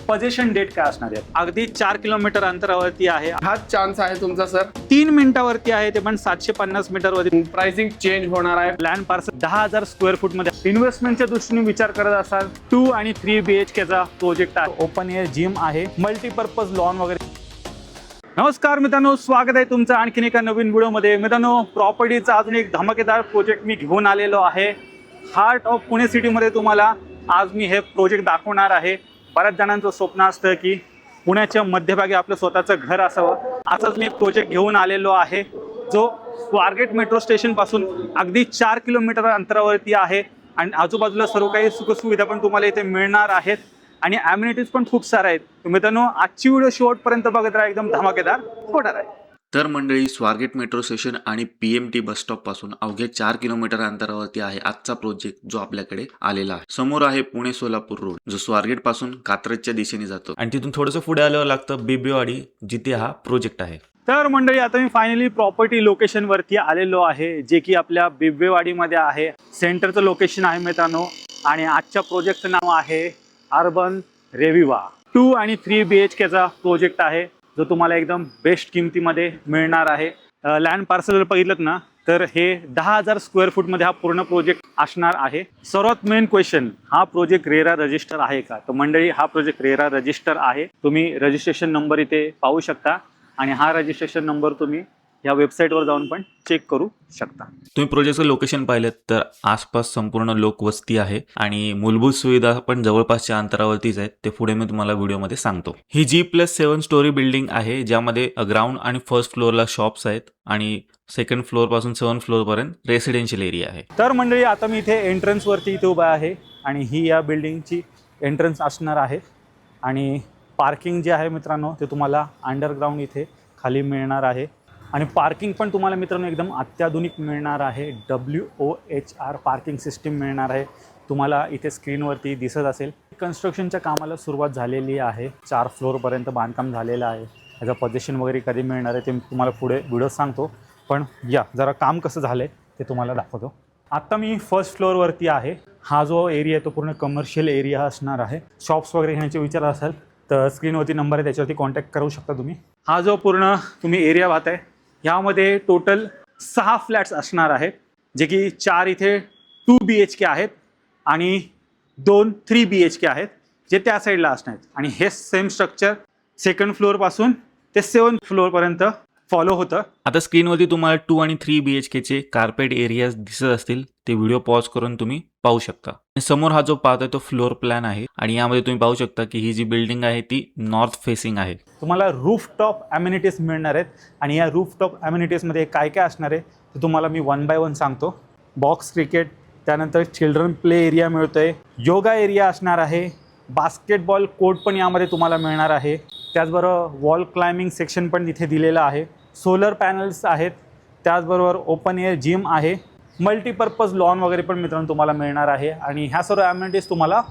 Position date काय असणार आहे? अगदी 4 किलोमीटर अंतरावरती आहे. हा चान्स आहे तुमचा सर. 3 मिनिटावरती आहे ते पण 750 मीटर वरती. प्राइसिंग चेंज होणार आहे. लँड पार्सल 10,000 स्क्वेअर फूट मध्ये. इन्व्हेस्टमेंटच्या दृष्टीने विचार करत असाल 2 आणि 3 BHK चा प्रोजेक्ट आहे. ओपन एअर जिम आहे, मल्टीपर्पज लॉन वगैरे. नमस्कार मित्रांनो, स्वागत आहे तुमचं आणखीन एका नवीन व्हिडिओमध्ये. मित्रांनो, प्रॉपर्टीचा अजून एक धमाकेदार प्रोजेक्ट मी घेऊन आलेलो आहे. हार्ट ऑफ पुणे सिटीमध्ये तुम्हाला आज मी हे प्रोजेक्ट दाखवणार आहे. बऱ्याच जणांचं स्वप्न असतं की पुण्याच्या मध्यभागी आपलं स्वतःचं घर असावं. असंच मी प्रोजेक्ट घेऊन आलेलो आहे, जो स्वारगेट मेट्रो स्टेशन पासून अगदी 4 किलोमीटर अंतरावरती आहे. आणि आजूबाजूला सर्व काही सुखसुविधा पण तुम्हाला इथे मिळणार आहेत आणि ॲम्युनिटीज पण खूप साऱ्या आहेत. मित्रांनो, आजची व्हिडिओ शेवटपर्यंत बघत राहा, एकदम धमाकेदार होणार आहे. तर मंडळी, स्वारगेट मेट्रो स्टेशन आणि PMT बस स्टॉप पासून अवघ्या 4 किलोमीटर अंतरावरती आहे आजचा प्रोजेक्ट जो आपल्याकडे आलेला आहे. समोर आहे पुणे सोलापूर रोड, जो स्वारगेट पासून कात्रजच्या दिशेने जातो आणि तिथून थोडंसं पुढे आल्यावर लागतं बिबवेवाडी, जिथे हा प्रोजेक्ट आहे. तर मंडळी, आता मी फायनली प्रॉपर्टी लोकेशन वरती आलेलो आहे, जे की आपल्या बिबवेवाडीमध्ये आहे. सेंटरचं लोकेशन आहे मित्रांनो. आणि आजच्या प्रोजेक्टचं नाव आहे अर्बन रेविवा. 2 आणि 3 BHK चा प्रोजेक्ट आहे, जो तुम्हाला एकदम बेस्ट किमतीमध्ये मिळणार आहे. लँड पार्सल जर बघितलं ना, तर हे 10,000 स्क्वेअर फूटमध्ये हा पूर्ण प्रोजेक्ट असणार आहे. सर्वात मेन क्वेश्चन, हा प्रोजेक्ट रेरा रजिस्टर आहे का? तर मंडळी, हा प्रोजेक्ट रेरा रजिस्टर आहे. तुम्ही रजिस्ट्रेशन नंबर इथे पाहू शकता आणि हा रजिस्ट्रेशन नंबर तुम्ही या वेबसाईटवर जाऊन पण चेक करू शकता. तुम्ही प्रोजेक्टचं लोकेशन पाहिलं तर आसपास संपूर्ण लोकवस्ती आहे आणि मूलभूत सुविधा पण जवळपासच्या अंतरावरतीच आहेत. ते पुढे मी तुम्हाला व्हिडिओमध्ये सांगतो. ही G+7 स्टोरी बिल्डिंग आहे, ज्यामध्ये ग्राउंड आणि फर्स्ट फ्लोअरला शॉप्स आहेत आणि सेकंड फ्लोअर पासून 7th फ्लोअर पर्यंत रेसिडेन्शियल एरिया आहे. तर मंडळी, आता मी इथे एंट्रन्स वरती इथे उभा आहे आणि ही या बिल्डिंगची एंट्रन्स असणार आहे. आणि पार्किंग जे आहे मित्रांनो, ते तुम्हाला अंडरग्राउंड इथे खाली मिळणार आहे. आणि पार्किंग पण तुम्हाला मित्रांनो एकदम अत्याधुनिक मिळणार आहे. WOHR पार्किंग सिस्टीम मिळणार आहे. तुम्हाला इथे स्क्रीनवरती दिसत असेल. कन्स्ट्रक्शनच्या कामाला सुरुवात झालेली आहे. 4 फ्लोअरपर्यंत बांधकाम झालेलं आहे. त्याचं पोझिशन वगैरे कधी मिळणार आहे ते तुम्हाला पुढे व्हिडिओ सांगतो. पण या जरा काम कसं झालं आहे ते तुम्हाला दाखवतो. आत्ता मी फर्स्ट फ्लोअरवरती आहे. हा जो एरिया आहे तो पूर्ण कमर्शियल एरिया असणार आहे. शॉप्स वगैरे घेण्याचे विचार असेल तर स्क्रीनवरती नंबर आहे, त्याच्यावरती कॉन्टॅक्ट करू शकता तुम्ही. हा जो पूर्ण तुम्ही एरिया पाहताय, ह्यामध्ये टोटल 6 फ्लॅट्स असणार आहेत, जे की 4 इथे 2 BHK आहेत आणि 2 3 BHK आहेत, जे त्या साईडला असणार आहेत. आणि हे सेम स्ट्रक्चर सेकंड फ्लोअरपासून ते 7th फ्लोअरपर्यंत फॉलो होतं. आता स्क्रीनवरती तुम्हाला 2 आणि 3 BHK चे कार्पेट एरियाज दिसत असतील. ते व्हिडिओ पॉज करून तुम्ही पाहू शकता. समोर हा जो पाहतोय तो फ्लोअर प्लॅन आहे आणि यामध्ये तुम्ही पाहू शकता की ही जी बिल्डिंग आहे ती नॉर्थ फेसिंग आहे. तुम्हाला रूफटॉप ॲम्युनिटीज मिळणार आहेत आणि या रूफटॉप ॲम्युनिटीजमध्ये काय काय असणार आहे ते तुम्हाला मी 1 by 1 सांगतो. बॉक्स क्रिकेट, त्यानंतर चिल्ड्रन प्ले एरिया मिळतोय, योगा एरिया असणार आहे, बास्केटबॉल कोर्ट पण यामध्ये तुम्हाला मिळणार आहे. त्याचबरोबर वॉल क्लाइम्बिंग सेक्शन पण इथे दिलेलं आहे. सोलर पॅनल्स आहेत. त्याचबरोबर ओपन एअर जिम आहे. मल्टीपर्पज लॉन वगैरे पण मित्रांनो तुम्हाला मिळणार आहे. आणि ह्या सर्व ॲम्युनिटीज तुम्हाला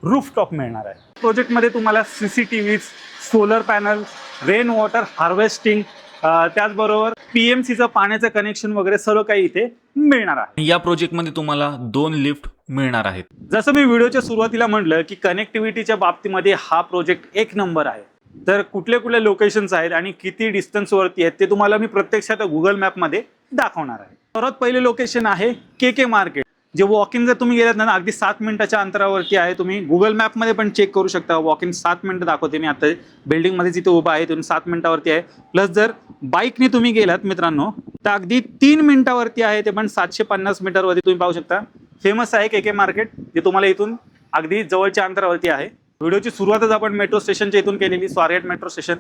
रूफटॉप मिळणार आहे. प्रोजेक्टमध्ये तुम्हाला CCTVs, solar panel, rain water harvesting, त्याचबरोबर PMCचं पाण्याचं कनेक्शन वगैरे सर्व काही इथे मिळणार आहे. या प्रोजेक्टमध्ये तुम्हाला 2 लिफ्ट मिळणार आहेत. जसं मी व्हिडिओच्या सुरुवातीला म्हटलं की कनेक्टिव्हिटीच्या बाबतीमध्ये हा प्रोजेक्ट 1 नंबर आहे. तर कुठले कुठले लोकेशन्स आहेत आणि किती डिस्टन्सवरती आहेत ते तुम्हाला मी प्रत्यक्षात गुगल मॅपमध्ये दाखवणार आहे. सर्वात पहिले लोकेशन आहे KK मार्केट, जे वॉकिंग जर तुम्ही गेलात ना, अगदी 7 मिनिटाच्या अंतरावरती आहे. तुम्ही गुगल मॅपमध्ये पण चेक करू शकता. वॉकिंग 7 मिनिटं दाखवते मी आता बिल्डिंगमध्ये जिथे उभा आहे तिथून 7 मिनिटावरती आहे. प्लस जर बाईकने तुम्ही गेलात मित्रांनो तर अगदी 3 मिनिटावरती आहे, ते पण 750 मीटरवरती तुम्ही पाहू शकता. फेमस आहे KK मार्केट, जे तुम्हाला इथून अगदी जवळच्या अंतरावरती आहे. व्हिडिओची सुरुवातच आपण मेट्रो स्टेशनच्या इथून केलेली, स्वारगेट मेट्रो स्टेशन.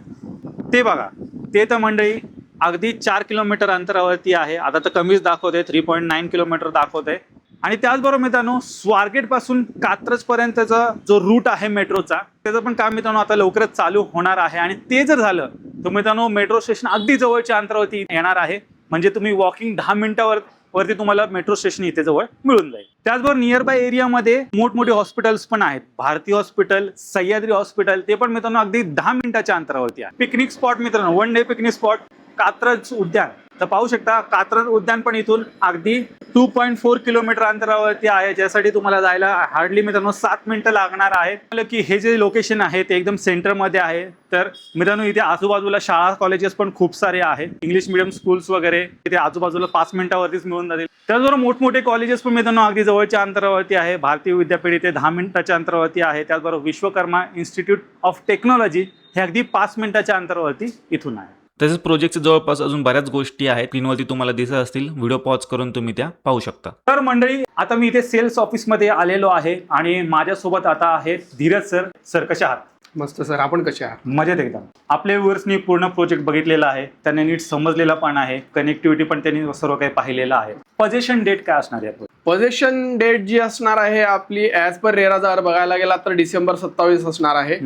ते बघा, ते तर मंडळी अगदी 4 किलोमीटर अंतरावरती आहे. आता तर कमीच दाखवते, 3.9 किलोमीटर दाखवते. आणि त्याचबरोबर मित्रांनो, स्वारगेट पासून कात्रजपर्यंतचा जो रूट आहे मेट्रोचा, त्याचं पण काम मित्रांनो आता लवकरच चालू होणार आहे. आणि ते जर झालं तर मित्रांनो मेट्रो स्टेशन अगदी जवळच्या अंतरावरती येणार आहे. म्हणजे तुम्ही वॉकिंग 10 मिनिटावरती तुम्हाला मेट्रो स्टेशन इथे जवळ मिळून जाईल. त्याचबरोबर नियर बाय एरियामध्ये मोठमोठे हॉस्पिटल्स पण आहेत. भारती हॉस्पिटल, सह्याद्री हॉस्पिटल, ते पण मित्रांनो अगदी 10 मिनिटाच्या अंतरावरती आहे. पिकनिक स्पॉट मित्रांनो, 1 डे पिकनिक स्पॉट कात्रज उद्यान, तर पाहू शकता कात्रज उद्यान पण इथून अगदी 2.4 किलोमीटर अंतरावरती आहे, ज्यासाठी तुम्हाला जायला हार्डली मित्रांनो 7 मिनिटं लागणार आहेत. म्हटलं की हे जे लोकेशन आहे ते एकदम सेंटरमध्ये आहे. तर मित्रांनो इथे आजूबाजूला शाळा कॉलेजेस पण खूप सारे आहेत, इंग्लिश मिडियम स्कूल्स वगैरे इथे आजूबाजूला 5 मिनिटावरतीच मिळून जातील. त्याचबरोबर मोठमोठे कॉलेजेस पण मित्रांनो अगदी जवळच्या अंतरावरती आहे. भारतीय विद्यापीठ इथे 10 मिनिटाच्या अंतरावरती आहे. त्याचबरोबर विश्वकर्मा इन्स्टिट्यूट ऑफ टेक्नॉलॉजी हे अगदी 5 मिनिटाच्या अंतरावरती इथून आहे. तसेच प्रोजेक्टच्या जवळपास अजून बऱ्याच गोष्टी आहेत, स्क्रीनवरती तुम्हाला दिसत असतील. व्हिडिओ पॉज करून तुम्ही त्या पाहू शकता. तर मंडळी आता मी इथे सेल्स ऑफिसमध्ये आलेलो आहे आणि माझ्यासोबत आता आहेत धीरज सर. सर कशा आहात? मस्त सर, आपण कसे आहात? मजेत एकदम. आपल्या व्ह्युअर्सनी पूर्ण प्रोजेक्ट बघितलेला आहे, त्यांनी नीट समजलेला पण आहे, कनेक्टिव्हिटी पण त्यांनी सर्व काही पाहिलेलं आहे. पोझिशन डेट काय असणार आहे? पोझिशन डेट जी असणार आहे आपली ॲज पर रेरा जर बघायला गेला तर डिसेंबर 27 असणार आहे.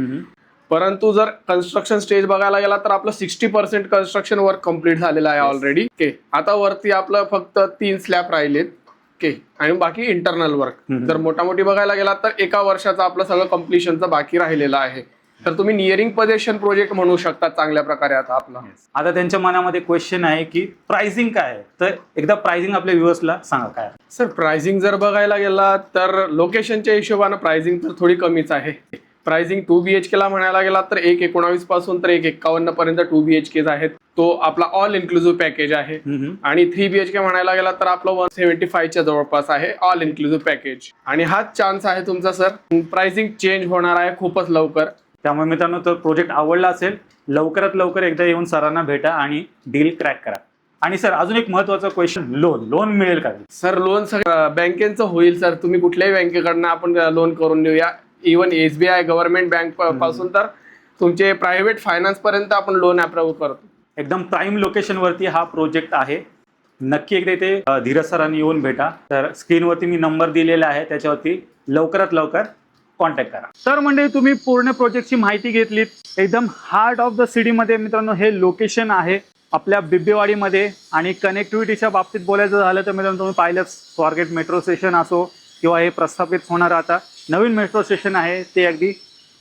परंतु जर कन्स्ट्रक्शन स्टेज बघायला गेला तर आपलं 60% कन्स्ट्रक्शन वर्क कम्प्लीट झालेलं आहे ऑलरेडी. ओके, आता वरती आपलं फक्त 3 स्लॅब राहिलेत. ओके, आणि बाकी इंटरनल वर्क. जर मोठी बघायला गेला तर 1 वर्षाचं आपलं सगळं कम्प्लिशनचं बाकी राहिलेलं आहे. तर तुम्ही नियरिंग पोझिशन प्रोजेक्ट म्हणू शकता चांगल्या प्रकारे. आता त्यांच्या मनामध्ये क्वेश्चन आहे की प्राइसिंग काय आहे, तर एकदा प्राइसिंग आपल्या व्ह्युअर्सला सांगा काय. सर प्राइसिंग जर बघायला गेला तर लोकेशनच्या हिशोबानं प्राइसिंग तर थोडी कमीच आहे. प्राइसिंग 2 BHK ला म्हणायला गेला तर 1,19 पासून तर 1,51 पर्यंत 2 BHK आहेत. तो आपला ऑल इन्क्लुझिव्ह पॅकेज आहे. आणि 3 BHK म्हणायला गेला तर आपलं 175 च्या जवळपास आहे ऑल इन्क्लुझिव्ह पॅकेज. आणि हाच चान्स आहे तुमचा सर, प्राइसिंग चेंज होणार आहे खूपच लवकर. त्यामुळे मित्रांनो तर प्रोजेक्ट आवडला असेल लवकरात लवकर एकदा येऊन सरांना भेटा आणि डील क्रॅक करा. आणि सर अजून एक महत्वाचा क्वेश्चन, लोन मिळेल का? सर लोन सगळं बँकेचं होईल सर. तुम्ही कुठल्याही बँकेकडनं आपण लोन करून देऊया. इव्हन SBI गव्हर्नमेंट बँक पासून तर तुमचे प्रायव्हेट फायनान्स पर्यंत आपण लोन अप्रूव्ह करतो. एकदम प्राईम लोकेशन वरती हा प्रोजेक्ट आहे. नक्की एकदा इथे धीरज सरांनी येऊन भेटा. तर स्क्रीनवरती मी नंबर दिलेला आहे, त्याच्यावरती लवकरात लवकर कॉन्टॅक्ट करा. तर म्हणजे तुम्ही पूर्ण प्रोजेक्टची माहिती घेतलीत. एकदम हार्ट ऑफ द सिटीमध्ये मित्रांनो हे लोकेशन आहे आपल्या बिब्बेवाडीमध्ये. आणि कनेक्टिव्हिटीच्या बाबतीत बोलायचं झालं तर मित्रांनो तुम्ही पाहिलंच, स्वारगेट मेट्रो स्टेशन असो किंवा हे प्रस्थापित होणार आता नवीन मेट्रो स्टेशन आहे ते अगदी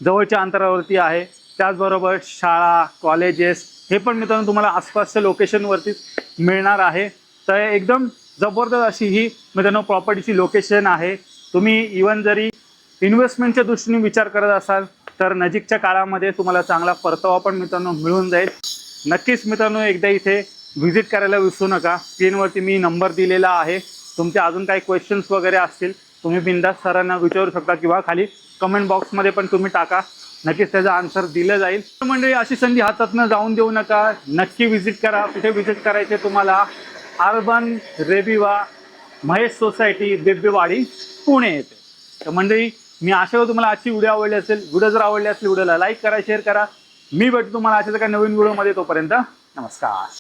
जवळच्या अंतरावरती आहे. त्याचबरोबर शाळा कॉलेजेस हे पण मित्रांनो तुम्हाला आसपासच्या लोकेशनवरतीच मिळणार आहे. तर एकदम जबरदस्त अशी ही मित्रांनो प्रॉपर्टीची लोकेशन आहे. तुम्ही इवन जरी इन्व्हेस्टमेंटच्या दृष्टीने विचार करत असाल तर नजीकच्या काळामध्ये तुम्हाला चांगला परतावा पण मित्रांनो मिळून जाईल. नक्कीच मित्रांनो एकदा इथे व्हिजिट करायला विसरू नका. स्क्रीनवरती मी नंबर दिलेला आहे. तुमचे अजून काही क्वेश्चन्स वगैरे असतील तुम्ही बिंदास सरांना विचारू शकता किंवा खाली कमेंट बॉक्समध्ये पण तुम्ही टाका, नक्कीच त्याचा आन्सर दिलं जाईल. म्हणजे अशी संधी हातातनं जाऊन देऊ नका, नक्की व्हिजिट करा. कुठे व्हिजिट करायचे तुम्हाला? अर्बन रेबिवा महेश सोसायटी बिब्बेवाडी पुणे येते. तर मंडळी मी आशा करतो तुम्हाला आजची व्हिडिओ आवडली असेल. व्हिडिओ जर आवडली असेल व्हिडिओला लाईक करा, शेअर करा. मी भेटतो तुम्हाला अशाच एका नवीन व्हिडिओमध्ये. तोपर्यंत नमस्कार.